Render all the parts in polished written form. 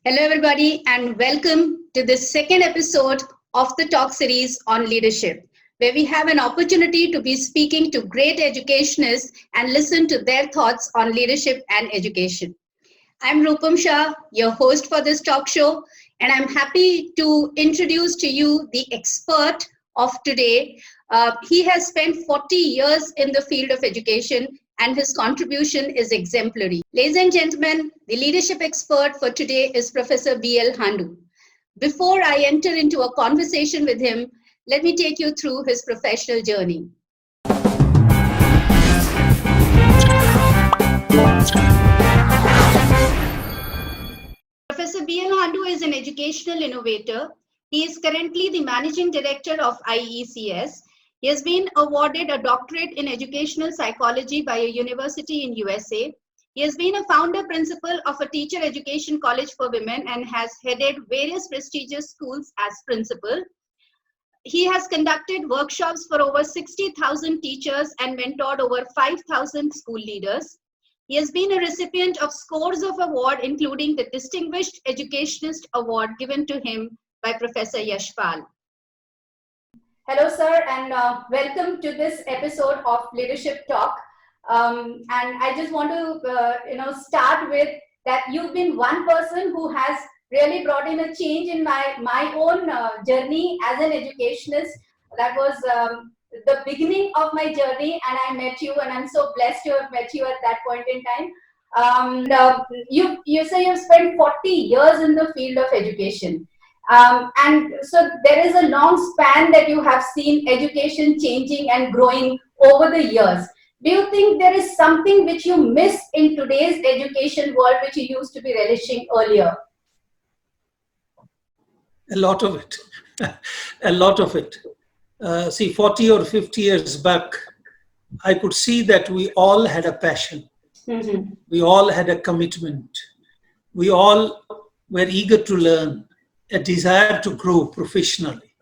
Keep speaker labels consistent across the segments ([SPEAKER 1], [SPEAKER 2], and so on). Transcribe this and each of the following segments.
[SPEAKER 1] Hello, everybody, and welcome to the second episode of the talk series on leadership, where we have an opportunity to be speaking to great educationists and listen to their thoughts on leadership and education. I'm Rupam Shah, your host for this talk show, and I'm happy to introduce to you the expert of today. He has spent 40 years in the field of education and his contribution is exemplary. Ladies and gentlemen, the leadership expert for today is Professor B.L. Handoo. Before I enter into a conversation with him, let me take you through his professional journey. Professor B.L. Handoo is an educational innovator. He is currently the managing director of IECS. He has been awarded a doctorate in educational psychology by a university in USA. He has been a founder principal of a teacher education college for women and has headed various prestigious schools as principal. He has conducted workshops for over 60,000 teachers and mentored over 5,000 school leaders. He has been a recipient of scores of awards, including the Distinguished Educationist Award given to him by Professor Yashpal. Hello, sir, and welcome to this episode of Leadership Talk. And I just want to, start with that you've been one person who has really brought in a change in my own journey as an educationist. That was the beginning of my journey, and I met you, and I'm so blessed to have met you at that point in time. You say you've spent 40 years in the field of education. And so there is a long span that you have seen education changing and growing over the years. Do you think there is something which you miss in today's education world which you used to be relishing earlier?
[SPEAKER 2] A lot of it. A lot of it. 40 or 50 years back, I could see that we all had a passion. Mm-hmm. We all had a commitment. We all were eager to learn, a desire to grow professionally.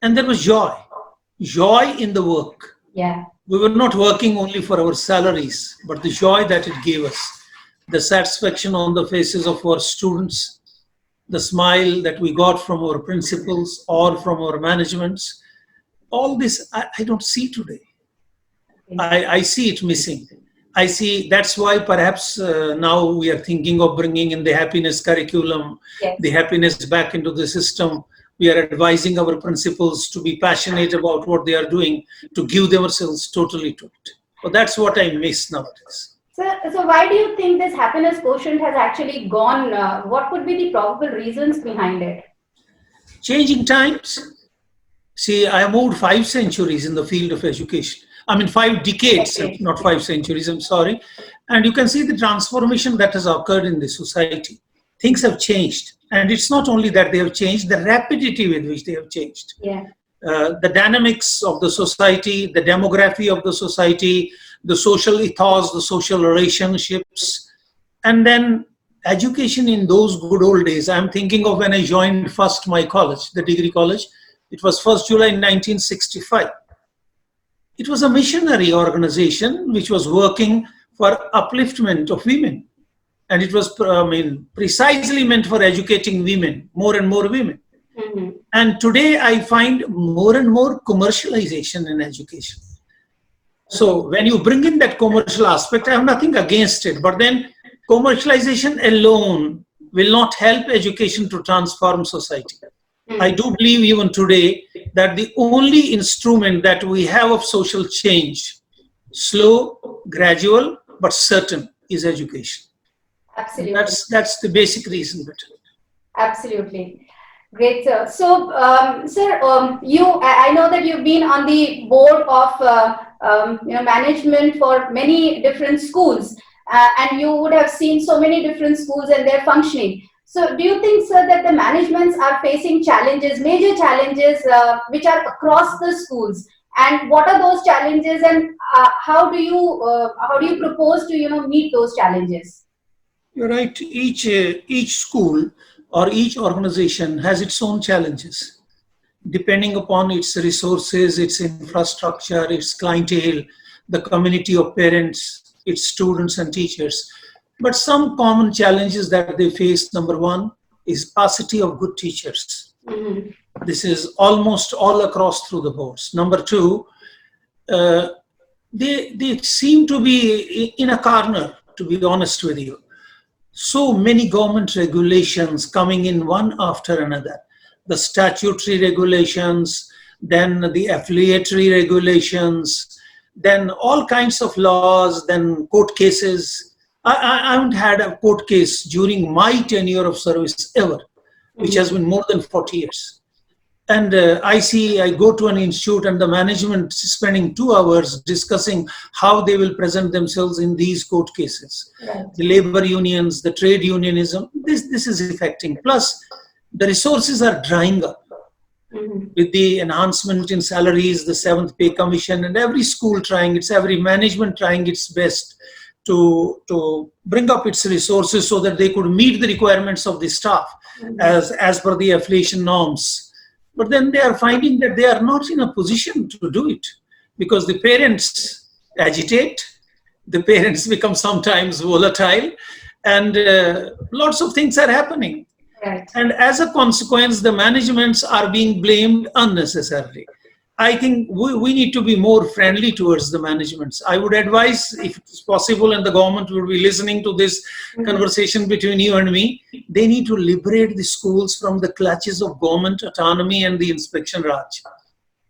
[SPEAKER 2] And there was joy in the work.
[SPEAKER 1] Yeah.
[SPEAKER 2] We were not working only for our salaries, but the joy that it gave us, the satisfaction on the faces of our students, the smile that we got from our principals or from our managements. All this I don't see today. I see it missing. I see that's why perhaps now we are thinking of bringing in the happiness curriculum, yes, the happiness back into the system. We are advising our principals to be passionate about what they are doing, to give themselves totally to it. So that's what I miss nowadays.
[SPEAKER 1] So why do you think this happiness quotient has actually gone? What could be the probable reasons behind it?
[SPEAKER 2] Changing times. See, I moved 5 centuries in the field of education. 5 decades, not 5 centuries, I'm sorry. And you can see the transformation that has occurred in the society. Things have changed. And it's not only that they have changed, the rapidity with which they have changed.
[SPEAKER 1] Yeah.
[SPEAKER 2] The dynamics of the society, the demography of the society, the social ethos, the social relationships. And then education in those good old days. I'm thinking of when I joined first my college, the degree college. It was 1st July 1965. It was a missionary organization which was working for upliftment of women. And it was precisely meant for educating women, more and more women. Mm-hmm. And today I find more and more commercialization in education. So when you bring in that commercial aspect, I have nothing against it. But then commercialization alone will not help education to transform society. I do believe even today that the only instrument that we have of social change, slow, gradual, but certain, is education.
[SPEAKER 1] Absolutely.
[SPEAKER 2] That's the basic reason.
[SPEAKER 1] Absolutely. Great, sir. So, I know that you've been on the board of management for many different schools, and you would have seen so many different schools and their functioning. So do you think, sir, that the managements are facing challenges, major challenges, which are across the schools? And what are those challenges, and how do you propose to meet those challenges?
[SPEAKER 2] You're right. Each school or each organization has its own challenges, depending upon its resources, its infrastructure, its clientele, the community of parents, its students and teachers. But some common challenges that they face: number one, is paucity of good teachers.
[SPEAKER 1] Mm-hmm.
[SPEAKER 2] This is almost all across through the boards. Number two, they seem to be in a corner, to be honest with you. So many government regulations coming in one after another. The statutory regulations, then the affiliatory regulations, then all kinds of laws, then court cases. I haven't had a court case during my tenure of service ever, which has been more than 40 years. And I go to an institute and the management is spending 2 hours discussing how they will present themselves in these court cases.
[SPEAKER 1] Right.
[SPEAKER 2] The labor unions, the trade unionism, this is affecting. Plus, the resources are drying up.
[SPEAKER 1] Mm-hmm.
[SPEAKER 2] With the enhancement in salaries, the 7th pay commission, and every school every management trying its best to bring up its resources so that they could meet the requirements of the staff as per the affiliation norms. But then they are finding that they are not in a position to do it because the parents agitate, the parents become sometimes volatile, and lots of things are happening.
[SPEAKER 1] Right.
[SPEAKER 2] And as a consequence, the managements are being blamed unnecessarily. I think we need to be more friendly towards the managements. I would advise, if it's possible, and the government will be listening to this conversation between you and me, they need to liberate the schools from the clutches of government autonomy and the inspection raj.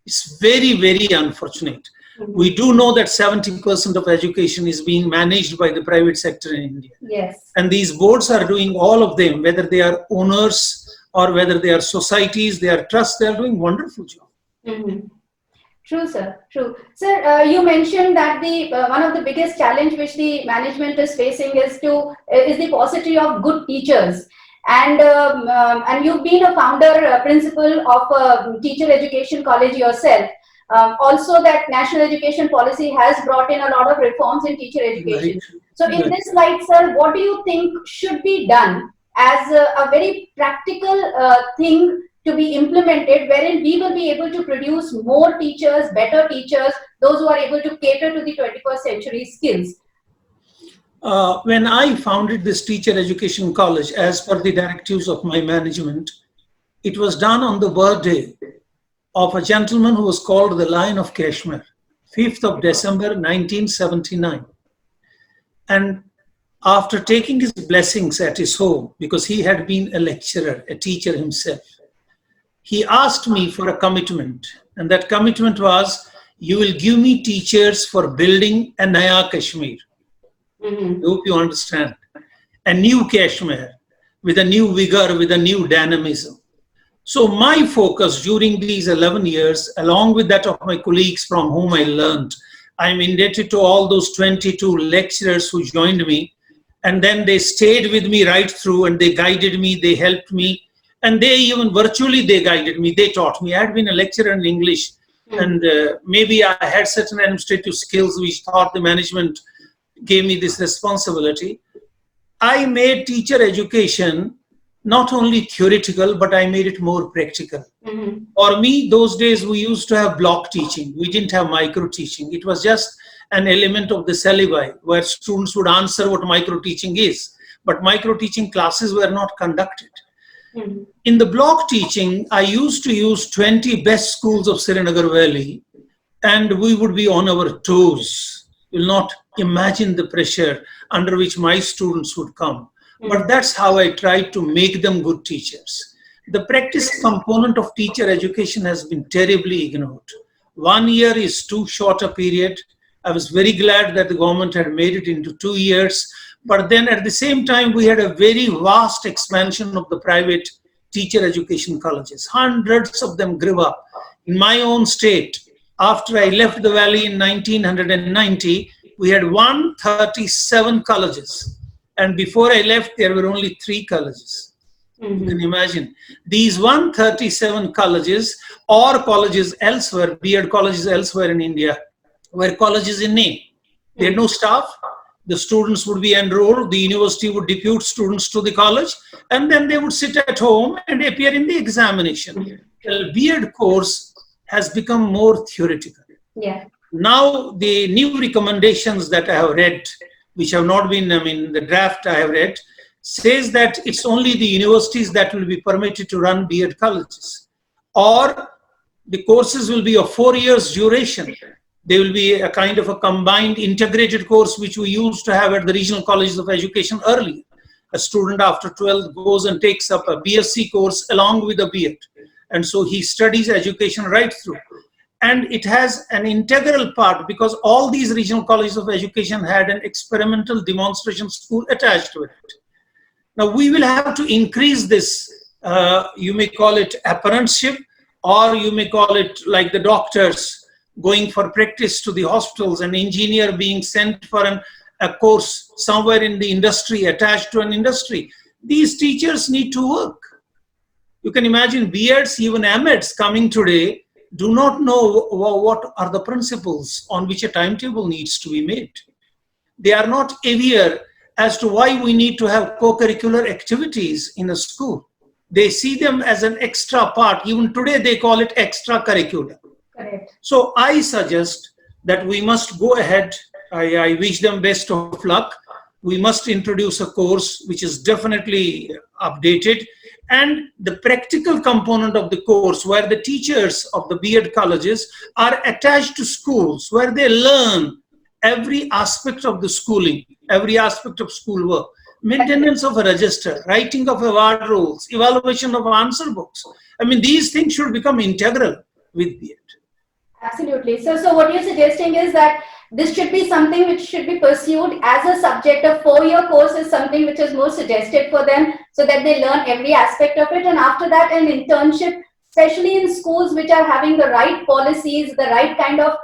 [SPEAKER 2] It's very, very unfortunate. We do know that 70% of education is being managed by the private sector in India.
[SPEAKER 1] Yes.
[SPEAKER 2] And these boards are doing all of them, whether they are owners or whether they are societies, they are trusts, they are doing wonderful job.
[SPEAKER 1] Mm-hmm. True, sir. True. Sir, you mentioned that the one of the biggest challenge which the management is facing is the paucity of good teachers. And you've been a founder principal of Teacher Education College yourself. Also, that national education policy has brought in a lot of reforms in teacher education.
[SPEAKER 2] Right.
[SPEAKER 1] So, in this light, sir, what do you think should be done as a very practical thing to be implemented, wherein we will be able to produce more teachers, better teachers, those who are able to cater to the 21st century skills?
[SPEAKER 2] When I founded this Teacher Education College, as per the directives of my management, it was done on the birthday of a gentleman who was called the Lion of Kashmir, 5th of December 1979. And after taking his blessings at his home, because he had been a lecturer, a teacher himself, he asked me for a commitment. And that commitment was, you will give me teachers for building a Naya Kashmir.
[SPEAKER 1] Mm-hmm.
[SPEAKER 2] I hope you understand. A new Kashmir with a new vigor, with a new dynamism. So my focus during these 11 years, along with that of my colleagues from whom I learned, I'm indebted to all those 22 lecturers who joined me. And then they stayed with me right through and they guided me, they helped me. And they even virtually, they guided me, they taught me. I had been a lecturer in English and maybe I had certain administrative skills which thought the management gave me this responsibility. I made teacher education not only theoretical, but I made it more practical.
[SPEAKER 1] Mm-hmm.
[SPEAKER 2] For me, those days we used to have block teaching. We didn't have micro teaching. It was just an element of the syllabi where students would answer what micro teaching is. But micro teaching classes were not conducted.
[SPEAKER 1] Mm-hmm.
[SPEAKER 2] In the block teaching, I used to use 20 best schools of Srinagar Valley, and we would be on our toes. You will not imagine the pressure under which my students would come. But that's how I tried to make them good teachers. The practice component of teacher education has been terribly ignored. 1 year is too short a period. I was very glad that the government had made it into 2 years. But then at the same time, we had a very vast expansion of the private teacher education colleges. Hundreds of them grew up. In my own state, after I left the valley in 1990, we had 137 colleges. And before I left, there were only 3 colleges.
[SPEAKER 1] Mm-hmm.
[SPEAKER 2] You can imagine. These 137 colleges or colleges elsewhere, B.Ed colleges elsewhere in India, were colleges in name. They had no staff. The students would be enrolled. The university would depute students to the college. And then they would sit at home and appear in the examination. The B.Ed course has become more theoretical.
[SPEAKER 1] Yeah.
[SPEAKER 2] Now, the new recommendations that I have read, which have not been, the draft I have read, says that it's only the universities that will be permitted to run B.Ed colleges, or the courses will be of 4 years duration. They will be a kind of a combined integrated course which we used to have at the regional colleges of education earlier. A student after 12th goes and takes up a BSc course along with a B.Ed. And so he studies education right through. And it has an integral part because all these regional colleges of education had an experimental demonstration school attached to it. Now we will have to increase this, you may call it apprenticeship, or you may call it like the doctors going for practice to the hospitals, an engineer being sent for a course somewhere in the industry, attached to an industry. These teachers need to work. You can imagine B.Eds, even M.Eds coming today, do not know what are the principles on which a timetable needs to be made. They are not aware as to why we need to have co-curricular activities in a school. They see them as an extra part. Even today they call it extracurricular.
[SPEAKER 1] Correct.
[SPEAKER 2] So I suggest that we must go ahead. I wish them best of luck. We must introduce a course which is definitely updated, and the practical component of the course where the teachers of the B.Ed colleges are attached to schools, where they learn every aspect of the schooling, every aspect of schoolwork, maintenance of a register, writing of award rules, evaluation of answer books. I mean, these things should become integral with B.Ed.
[SPEAKER 1] Absolutely. So what you're suggesting is that this should be something which should be pursued as a subject. A 4-year course is something which is more suggested for them so that they learn every aspect of it. And after that, an internship, especially in schools which are having the right policies, the right kind of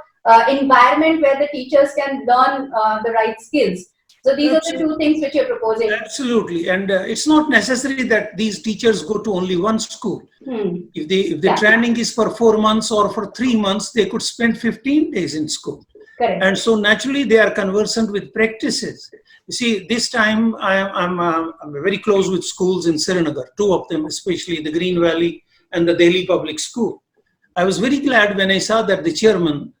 [SPEAKER 1] environment where the teachers can learn the right skills. So these are the two things which you're proposing.
[SPEAKER 2] Absolutely. And it's not necessary that these teachers go to only one school. If the training is for 4 months or for 3 months, they could spend 15 days in school.
[SPEAKER 1] Correct.
[SPEAKER 2] And so naturally they are conversant with practices. You see, this time I'm very close with schools in Srinagar, 2 of them, especially the Green Valley and the Delhi Public School. I was very glad when I saw that the chairman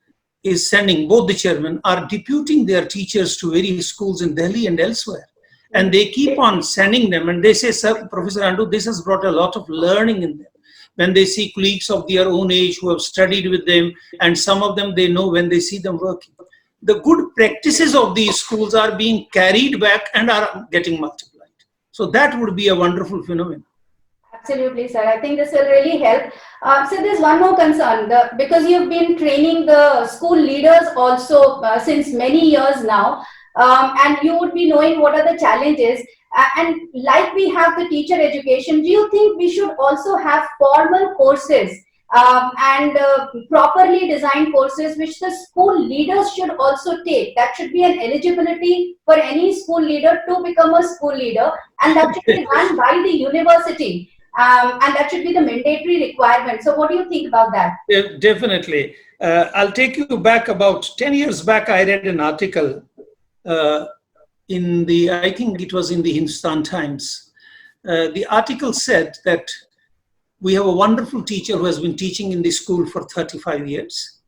[SPEAKER 2] is sending, both the chairmen are deputing their teachers to various schools in Delhi and elsewhere. And they keep on sending them, and they say, "Sir, Professor Handoo, this has brought a lot of learning in them." When they see colleagues of their own age who have studied with them, and some of them they know when they see them working. The good practices of these schools are being carried back and are getting multiplied. So that would be a wonderful phenomenon.
[SPEAKER 1] Absolutely, sir. I think this will really help. So there's one more concern, because you've been training the school leaders also since many years now, and you would be knowing what are the challenges. And like we have the teacher education, do you think we should also have formal courses and properly designed courses which the school leaders should also take? That should be an eligibility for any school leader to become a school leader, and that should be done by the university. And that should be the mandatory requirement. So what do you think about that?
[SPEAKER 2] Definitely. I'll take you back about 10 years back. I read an article I think it was in the Hindustan Times. The article said that we have a wonderful teacher who has been teaching in the school for 35 years.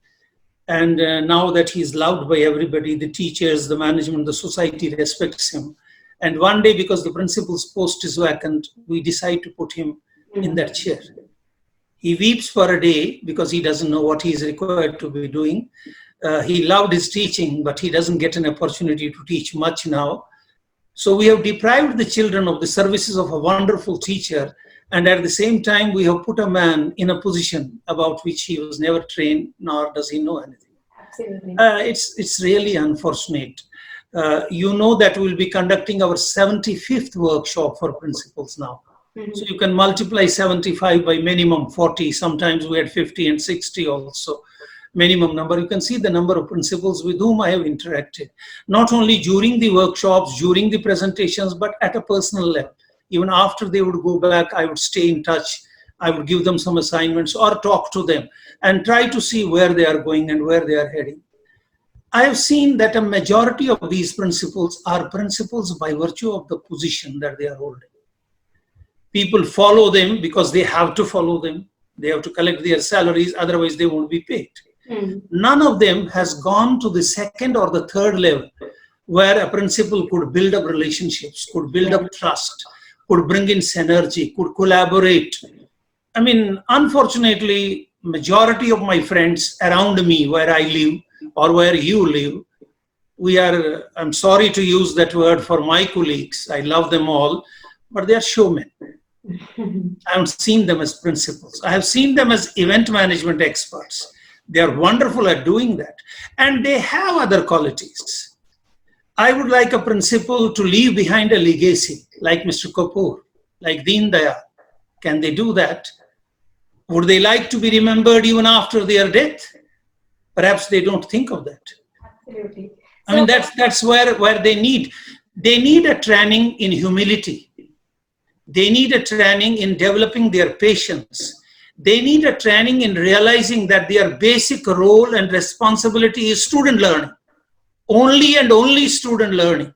[SPEAKER 2] And now that he's loved by everybody, the teachers, the management, the society respects him. And one day, because the principal's post is vacant, we decide to put him in that chair. He weeps for a day because he doesn't know what he is required to be doing. He loved his teaching, but he doesn't get an opportunity to teach much now. So we have deprived the children of the services of a wonderful teacher. And at the same time, we have put a man in a position about which he was never trained, nor does he know anything.
[SPEAKER 1] Absolutely.
[SPEAKER 2] It's really unfortunate. You know that we'll be conducting our 75th workshop for principals now. So you can multiply 75 by minimum 40. Sometimes we had 50 and 60 also. Minimum number. You can see the number of principals with whom I have interacted. Not only during the workshops, during the presentations, but at a personal level. Even after they would go back, I would stay in touch. I would give them some assignments or talk to them and try to see where they are going and where they are heading. I have seen that a majority of these principals are principals by virtue of the position that they are holding. People follow them because they have to follow them. They have to collect their salaries, otherwise they won't be paid. None of them has gone to the second or the third level where a principal could build up relationships, could build up trust, could bring in synergy, could collaborate. I mean, unfortunately, majority of my friends around me where I live or where you live, I'm sorry to use that word for my colleagues. I love them all, but they are showmen. I haven't seen them as principals. I have seen them as event management experts. They are wonderful at doing that. And they have other qualities. I would like a principal to leave behind a legacy, like Mr. Kapoor, like Deen Dayal. Can they do that? Would they like to be remembered even after their death? Perhaps they don't think of that.
[SPEAKER 1] Absolutely.
[SPEAKER 2] I mean, that's where they need a training in humility. They need a training in developing their patience. They need a training in realizing that their basic role and responsibility is student learning. Only and only student learning.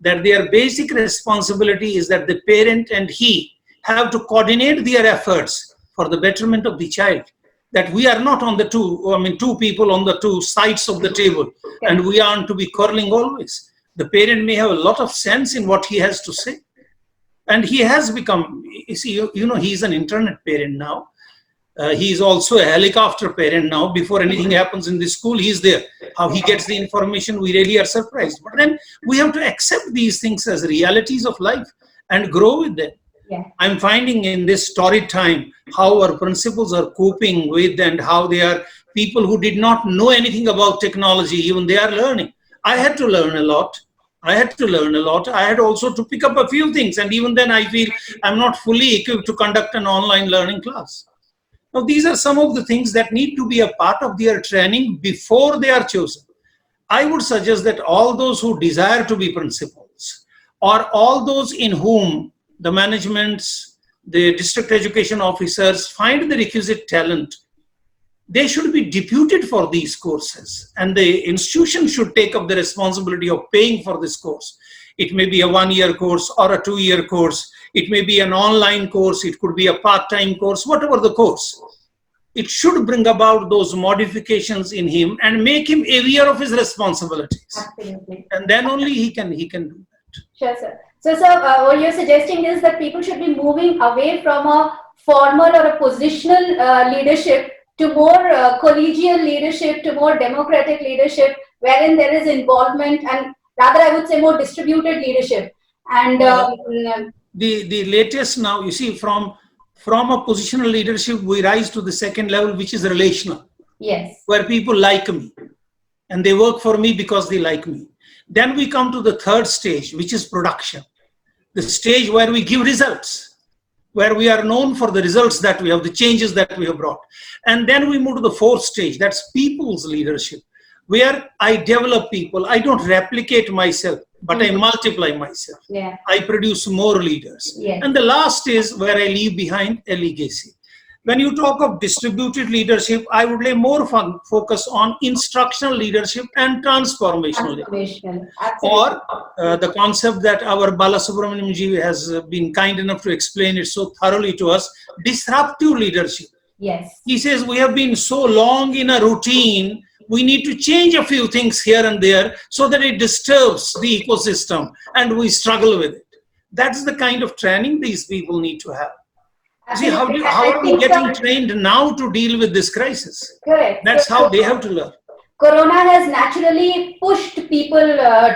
[SPEAKER 2] That their basic responsibility is that the parent and he have to coordinate their efforts for the betterment of the child. That we are not on the two people on the two sides of the table, and we aren't to be quarreling always. The parent may have a lot of sense in what he has to say. And he has become, he's an internet parent now. He's also a helicopter parent now. Before anything happens in the school, he's there. How he gets the information, we really are surprised. But then we have to accept these things as realities of life and grow with them.
[SPEAKER 1] Yeah.
[SPEAKER 2] I'm finding in this torrid time how our principals are coping with, and how they are people who did not know anything about technology, even they are learning. I had to learn a lot. I had also to pick up a few things, and even then I feel I'm not fully equipped to conduct an online learning class. Now, these are some of the things that need to be a part of their training before they are chosen. I would suggest that all those who desire to be principals, or all those in whom the managements, the district education officers find the requisite talent, they should be deputed for these courses, and the institution should take up the responsibility of paying for this course. It may be a 1-year course or a 2-year course. It may be an online course. It could be a part-time course, whatever the course. It should bring about those modifications in him and make him aware of his responsibilities.
[SPEAKER 1] Absolutely.
[SPEAKER 2] And then only he can do that.
[SPEAKER 1] Sure, sir. So, sir, what you're suggesting is that people should be moving away from a formal or a positional leadership to more collegial leadership, to more democratic leadership, wherein there is involvement, and rather I would say more distributed leadership. And
[SPEAKER 2] the latest now, you see, from a positional leadership, we rise to the second level, which is relational.
[SPEAKER 1] Yes.
[SPEAKER 2] Where people like me and they work for me because they like me. Then we come to the third stage, which is production. The stage where we give results, where we are known for the results that we have, the changes that we have brought. And then we move to the fourth stage, that's people's leadership, where I develop people. I don't replicate myself, but I multiply myself.
[SPEAKER 1] Yeah.
[SPEAKER 2] I produce more leaders.
[SPEAKER 1] Yeah.
[SPEAKER 2] And the last is where I leave behind a legacy. When you talk of distributed leadership, I would lay more focus on instructional leadership and transformational leadership. Or the concept that our Balasubramaniam ji has been kind enough to explain it so thoroughly to us, disruptive leadership.
[SPEAKER 1] Yes.
[SPEAKER 2] He says we have been so long in a routine, we need to change a few things here and there so that it disturbs the ecosystem and we struggle with it. That's the kind of training these people need to have. See, how are we getting trained now to deal with this crisis?
[SPEAKER 1] Correct.
[SPEAKER 2] That's how they have to learn.
[SPEAKER 1] Corona has naturally pushed people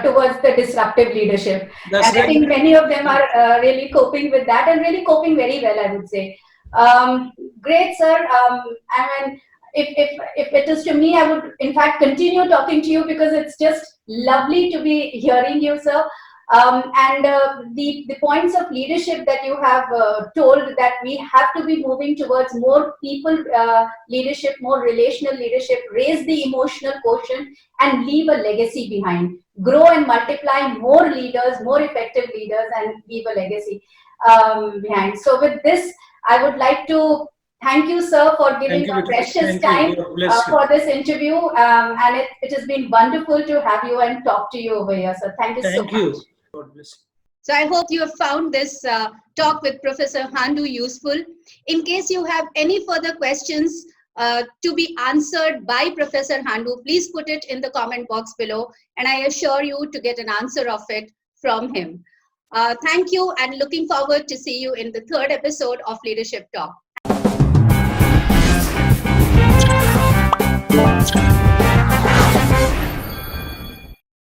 [SPEAKER 1] towards the disruptive leadership.
[SPEAKER 2] That's
[SPEAKER 1] and
[SPEAKER 2] right.
[SPEAKER 1] I think many of them are really coping with that, and really coping very well, I would say. Great, sir. I mean, if it is to me, I would in fact continue talking to you, because it's just lovely to be hearing you, sir. And the points of leadership that you have told, that we have to be moving towards more people leadership, more relational leadership, raise the emotional quotient and leave a legacy behind, grow and multiply more leaders, more effective leaders, and leave a legacy behind. So with this, I would like to thank you, sir, for giving your precious time for this interview. And it has been wonderful to have you and talk to you over here, sir. Thank you so much.
[SPEAKER 2] Thank you. God bless you.
[SPEAKER 1] So I hope you have found this talk with Professor Handoo useful. In case you have any further questions, to be answered by Professor Handoo, please put it in the comment box below, and I assure you to get an answer of it from him. Thank you, and looking forward to see you in the third episode of Leadership Talk.